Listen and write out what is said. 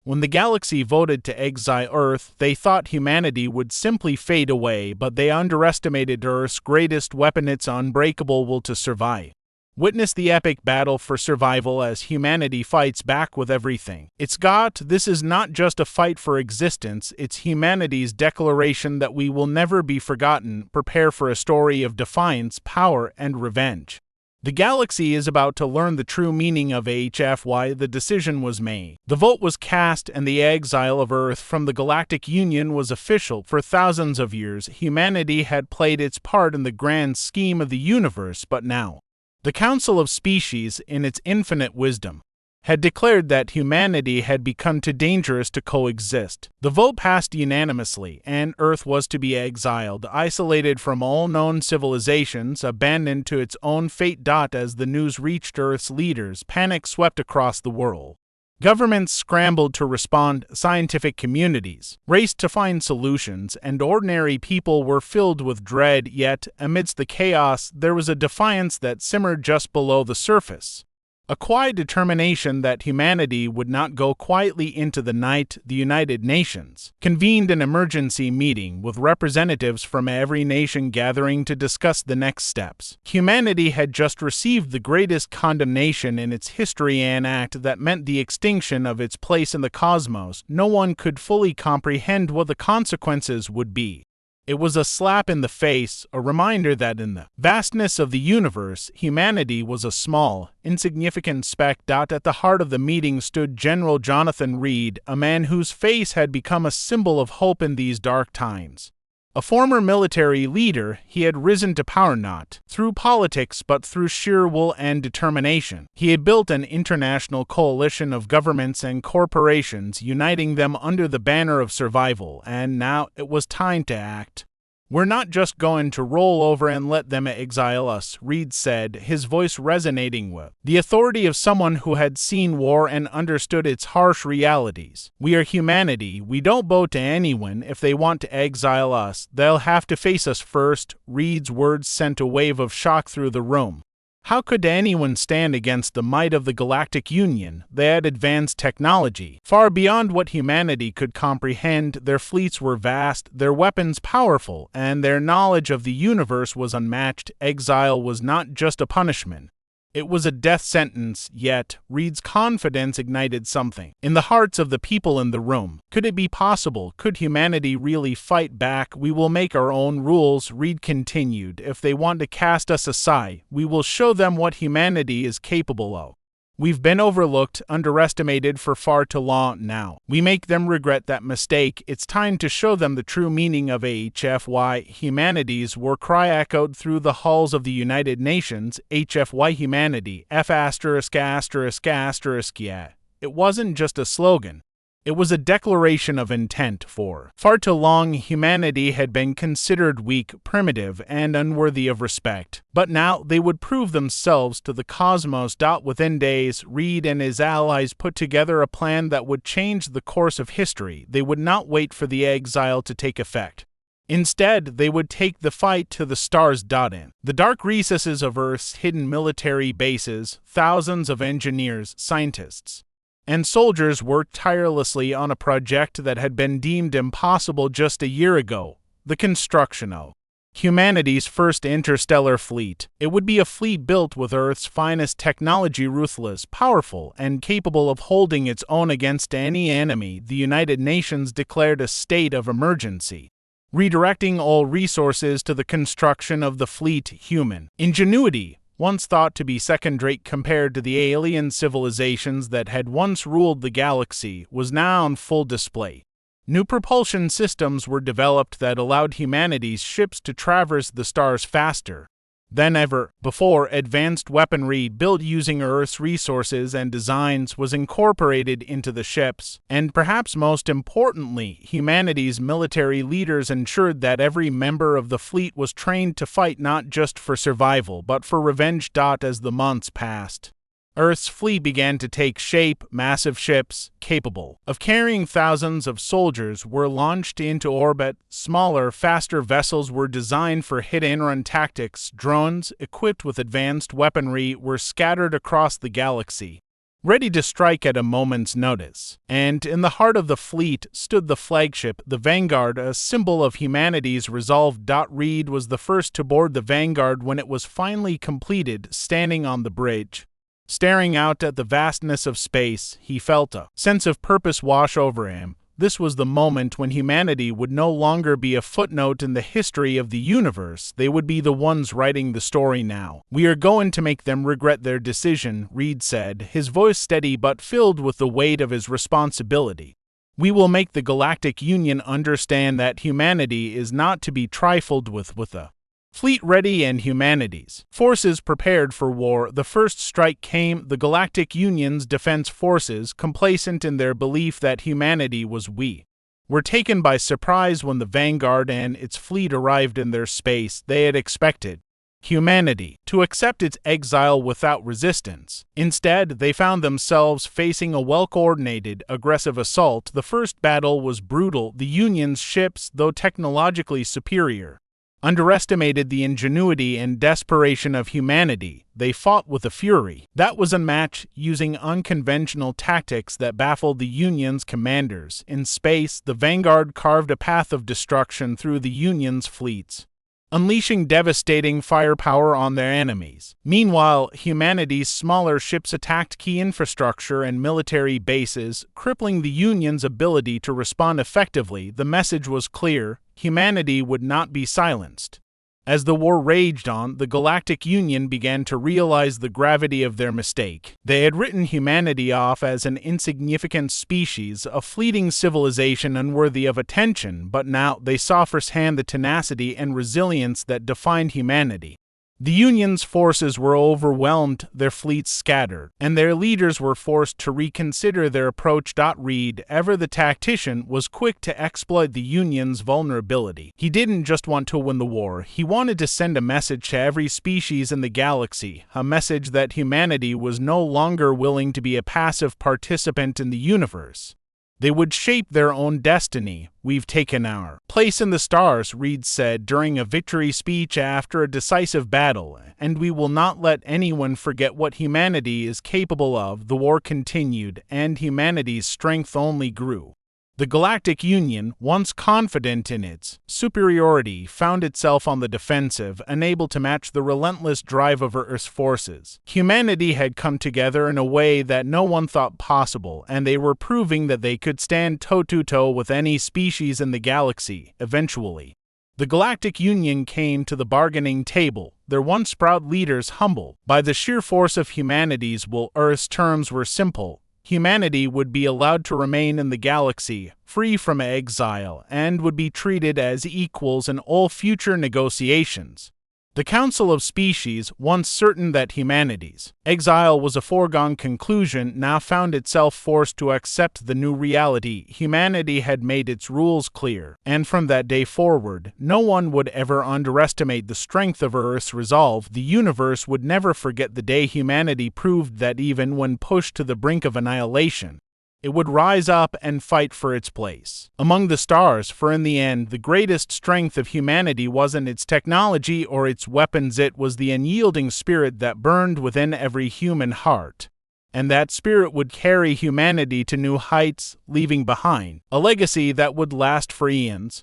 When the galaxy voted to exile Earth, they thought humanity would simply fade away, but they underestimated Earth's greatest weapon, its unbreakable will to survive. Witness the epic battle for survival as humanity fights back with everything it's got. This is not just a fight for existence, it's humanity's declaration that we will never be forgotten. Prepare for a story of defiance, power, and revenge. The galaxy is about to learn the true meaning of HFY. The decision was made. The vote was cast, and the exile of Earth from the Galactic Union was official. For thousands of years, humanity had played its part in the grand scheme of the universe, but now, the Council of Species, in its infinite wisdom, had declared that humanity had become too dangerous to coexist. The vote passed unanimously, and Earth was to be exiled, isolated from all known civilizations, abandoned to its own fate. As the news reached Earth's leaders, panic swept across the world. Governments scrambled to respond, scientific communities raced to find solutions, and ordinary people were filled with dread. Yet, amidst the chaos, there was a defiance that simmered just below the surface. A quiet determination that humanity would not go quietly into the night. The United Nations convened an emergency meeting with representatives from every nation gathering to discuss the next steps. Humanity had just received the greatest condemnation in its history, an act that meant the extinction of its place in the cosmos. No one could fully comprehend what the consequences would be. It was a slap in the face, a reminder that in the vastness of the universe, humanity was a small, insignificant speck. At the heart of the meeting stood General Jonathan Reid, a man whose face had become a symbol of hope in these dark times. A former military leader, he had risen to power not through politics but through sheer will and determination. He had built an international coalition of governments and corporations, uniting them under the banner of survival, and now it was time to act. "We're not just going to roll over and let them exile us," Reid said, his voice resonating with the authority of someone who had seen war and understood its harsh realities. "We are humanity. We don't bow to anyone. If they want to exile us, they'll have to face us first." Reid's words sent a wave of shock through the room. How could anyone stand against the might of the Galactic Union? They had advanced technology far beyond what humanity could comprehend. Their fleets were vast, their weapons powerful, and their knowledge of the universe was unmatched. Exile was not just a punishment. It was a death sentence, yet Reid's confidence ignited something in the hearts of the people in the room. Could it be possible? Could humanity really fight back? "We will make our own rules," Reid continued. "If they want to cast us aside, we will show them what humanity is capable of. We've been overlooked, underestimated for far too long now. We make them regret that mistake. It's time to show them the true meaning of HFY." Humanity's war cry echoed through the halls of the United Nations. HFY humanity, F*******. Yeah. It wasn't just a slogan. It was a declaration of intent. For far too long, humanity had been considered weak, primitive, and unworthy of respect. But now they would prove themselves to the cosmos. Within days, Reid and his allies put together a plan that would change the course of history. They would not wait for the exile to take effect. Instead, they would take the fight to the stars. In the dark recesses of Earth's hidden military bases, thousands of engineers, scientists, and soldiers worked tirelessly on a project that had been deemed impossible just a year ago: the construction of humanity's first interstellar fleet. It would be a fleet built with Earth's finest technology, ruthless, powerful, and capable of holding its own against any enemy. The United Nations declared a state of emergency, redirecting all resources to the construction of the fleet. Human ingenuity, once thought to be second-rate compared to the alien civilizations that had once ruled the galaxy, was now on full display. New propulsion systems were developed that allowed humanity's ships to traverse the stars faster than ever before. Advanced weaponry built using Earth's resources and designs was incorporated into the ships, and perhaps most importantly, humanity's military leaders ensured that every member of the fleet was trained to fight not just for survival but for revenge. As the months passed, Earth's fleet began to take shape. Massive ships, capable of carrying thousands of soldiers, were launched into orbit. Smaller, faster vessels were designed for hit-and-run tactics. Drones, equipped with advanced weaponry, were scattered across the galaxy. ready to strike at a moment's notice. And in the heart of the fleet stood the flagship, the Vanguard, a symbol of humanity's resolve. Reid was the first to board the Vanguard when it was finally completed, standing on the bridge. Staring out at the vastness of space, he felt a sense of purpose wash over him. This was the moment when humanity would no longer be a footnote in the history of the universe. They would be the ones writing the story now. "We are going to make them regret their decision," Reid said, his voice steady but filled with the weight of his responsibility. "We will make the Galactic Union understand that humanity is not to be trifled with a fleet ready and humanity's forces prepared for war." The first strike came, the Galactic Union's defense forces, complacent in their belief that humanity was were taken by surprise when the Vanguard and its fleet arrived in their space. They had expected humanity to accept its exile without resistance. Instead, they found themselves facing a well-coordinated, aggressive assault. The first battle was brutal. The Union's ships, though technologically superior, underestimated the ingenuity and desperation of humanity. They fought with a fury that was unmatched, using unconventional tactics that baffled the Union's commanders. In space, the Vanguard carved a path of destruction through the Union's fleets, unleashing devastating firepower on their enemies. Meanwhile, humanity's smaller ships attacked key infrastructure and military bases, crippling the Union's ability to respond effectively. The message was clear: humanity would not be silenced. As the war raged on, the Galactic Union began to realize the gravity of their mistake. They had written humanity off as an insignificant species, a fleeting civilization unworthy of attention, but now they saw firsthand the tenacity and resilience that defined humanity. The Union's forces were overwhelmed, their fleets scattered, and their leaders were forced to reconsider their approach. Reid, ever the tactician, was quick to exploit the Union's vulnerability. He didn't just want to win the war, he wanted to send a message to every species in the galaxy, a message that humanity was no longer willing to be a passive participant in the universe. They would shape their own destiny. "We've taken our place in the stars," Reid said during a victory speech after a decisive battle, "and we will not let anyone forget what humanity is capable of." The war continued, and humanity's strength only grew. The Galactic Union, once confident in its superiority, found itself on the defensive, unable to match the relentless drive of Earth's forces. Humanity had come together in a way that no one thought possible, and they were proving that they could stand toe-to-toe with any species in the galaxy. Eventually, the Galactic Union came to the bargaining table, their once proud leaders humbled by the sheer force of humanity's will. Earth's terms were simple: humanity would be allowed to remain in the galaxy, free from exile, and would be treated as equals in all future negotiations. The Council of Species, once certain that humanity's exile was a foregone conclusion, now found itself forced to accept the new reality. Humanity had made its rules clear, and from that day forward, no one would ever underestimate the strength of Earth's resolve. The universe would never forget the day humanity proved that even when pushed to the brink of annihilation, it would rise up and fight for its place among the stars. For in the end, the greatest strength of humanity wasn't its technology or its weapons, it was the unyielding spirit that burned within every human heart. And that spirit would carry humanity to new heights, leaving behind a legacy that would last for eons.